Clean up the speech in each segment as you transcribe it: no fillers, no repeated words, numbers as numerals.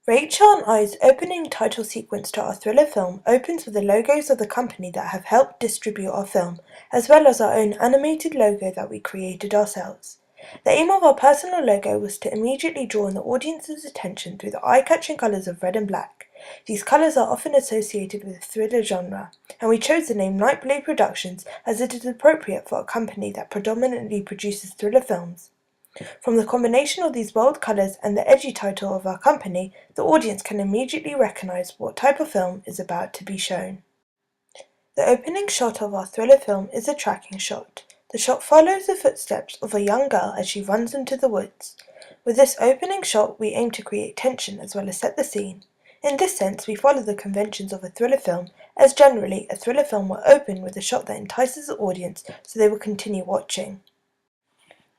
Rachel and I's opening title sequence to our thriller film opens with the logos of the company that have helped distribute our film, as well as our own animated logo that we created ourselves. The aim of our personal logo was to immediately draw in the audience's attention through the eye-catching colours of red and black. These colours are often associated with the thriller genre, and we chose the name Night Blue Productions as it is appropriate for a company that predominantly produces thriller films. From the combination of these bold colours and the edgy title of our company, the audience can immediately recognise what type of film is about to be shown. The opening shot of our thriller film is a tracking shot. The shot follows the footsteps of a young girl as she runs into the woods. With this opening shot, we aim to create tension as well as set the scene. In this sense, we follow the conventions of a thriller film, as generally a thriller film will open with a shot that entices the audience so they will continue watching.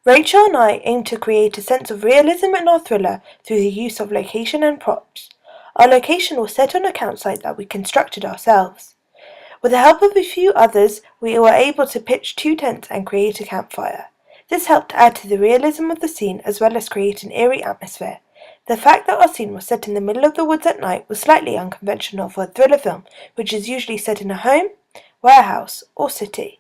Rachel and I aim to create a sense of realism in our thriller through the use of location and props. Our location was set on a campsite that we constructed ourselves. With the help of a few others, we were able to pitch 2 tents and create a campfire. This helped add to the realism of the scene as well as create an eerie atmosphere. The fact that our scene was set in the middle of the woods at night was slightly unconventional for a thriller film, which is usually set in a home, warehouse, or city.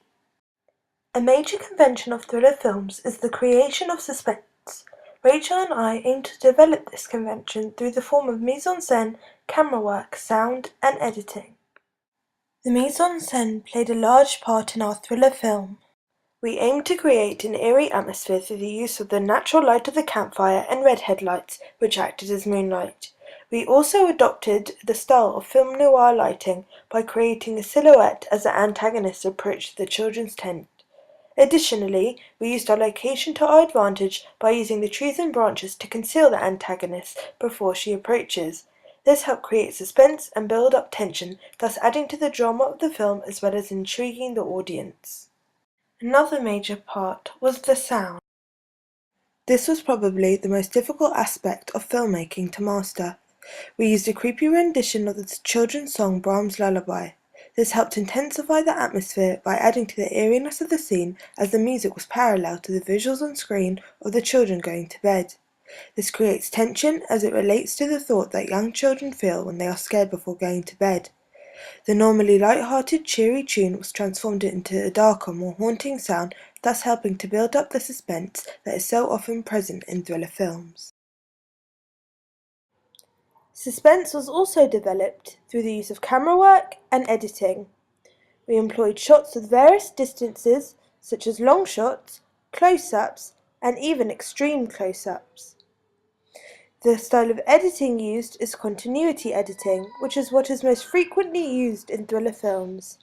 A major convention of thriller films is the creation of suspense. Rachel and I aim to develop this convention through the form of mise-en-scène, camera work, sound, and editing. The mise-en-scène played a large part in our thriller film. We aimed to create an eerie atmosphere through the use of the natural light of the campfire and red headlights, which acted as moonlight. We also adopted the style of film noir lighting by creating a silhouette as the antagonist approached the children's tent. Additionally, we used our location to our advantage by using the trees and branches to conceal the antagonist before she approaches. This helped create suspense and build up tension, thus adding to the drama of the film as well as intriguing the audience. Another major part was the sound. This was probably the most difficult aspect of filmmaking to master. We used a creepy rendition of the children's song Brahms' Lullaby. This helped intensify the atmosphere by adding to the eeriness of the scene as the music was parallel to the visuals on screen of the children going to bed. This creates tension as it relates to the thought that young children feel when they are scared before going to bed. The normally light-hearted, cheery tune was transformed into a darker, more haunting sound, thus helping to build up the suspense that is so often present in thriller films. Suspense was also developed through the use of camera work and editing. We employed shots with various distances, such as long shots, close-ups, and even extreme close-ups. The style of editing used is continuity editing, which is what is most frequently used in thriller films.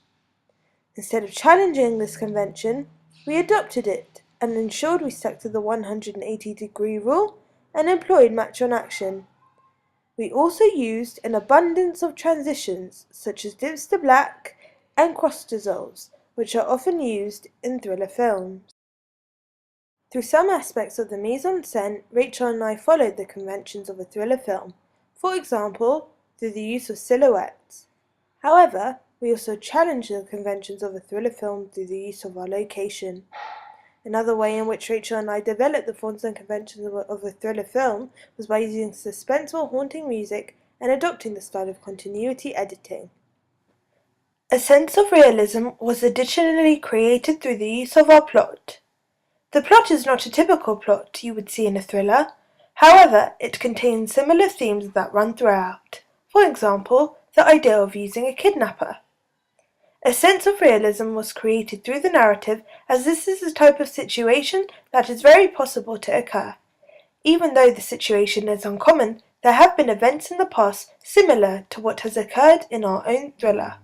Instead of challenging this convention, we adopted it and ensured we stuck to the 180-degree rule and employed match-on-action. We also used an abundance of transitions, such as dips to black and cross dissolves, which are often used in thriller films. Through some aspects of the mise-en-scène, Rachel and I followed the conventions of a thriller film, for example, through the use of silhouettes. However, we also challenged the conventions of a thriller film through the use of our location. Another way in which Rachel and I developed the forms and conventions of a thriller film was by using suspenseful, haunting music and adopting the style of continuity editing. A sense of realism was additionally created through the use of our plot. The plot is not a typical plot you would see in a thriller. However, it contains similar themes that run throughout. For example, the idea of using a kidnapper. A sense of realism was created through the narrative, as this is a type of situation that is very possible to occur. Even though the situation is uncommon, there have been events in the past similar to what has occurred in our own thriller.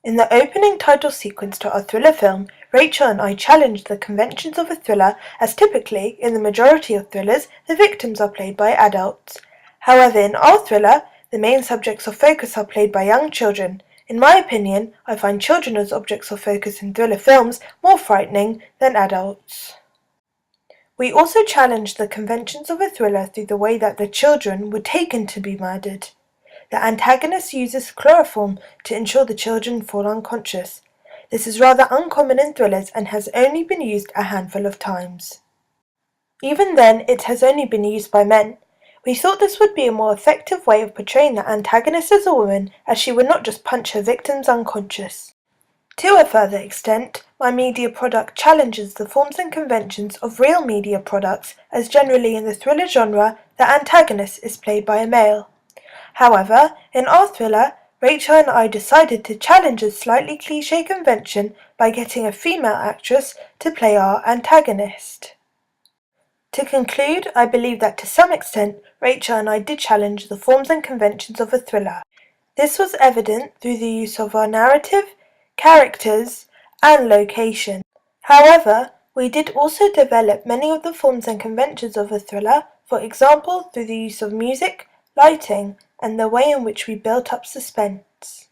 In the opening title sequence to our thriller film, Rachel and I challenged the conventions of a thriller, as typically, in the majority of thrillers, the victims are played by adults. However, in our thriller, the main subjects of focus are played by young children. In my opinion, I find children as objects of focus in thriller films more frightening than adults. We also challenged the conventions of a thriller through the way that the children were taken to be murdered. The antagonist uses chloroform to ensure the children fall unconscious. This is rather uncommon in thrillers and has only been used a handful of times. Even then, it has only been used by men. We thought this would be a more effective way of portraying the antagonist as a woman, as she would not just punch her victims unconscious. To a further extent, my media product challenges the forms and conventions of real media products, as generally in the thriller genre, the antagonist is played by a male. However, in our thriller, Rachel and I decided to challenge a slightly cliché convention by getting a female actress to play our antagonist. To conclude, I believe that to some extent, Rachel and I did challenge the forms and conventions of a thriller. This was evident through the use of our narrative, characters, and location. However, we did also develop many of the forms and conventions of a thriller, for example through the use of music, lighting, and the way in which we built up suspense.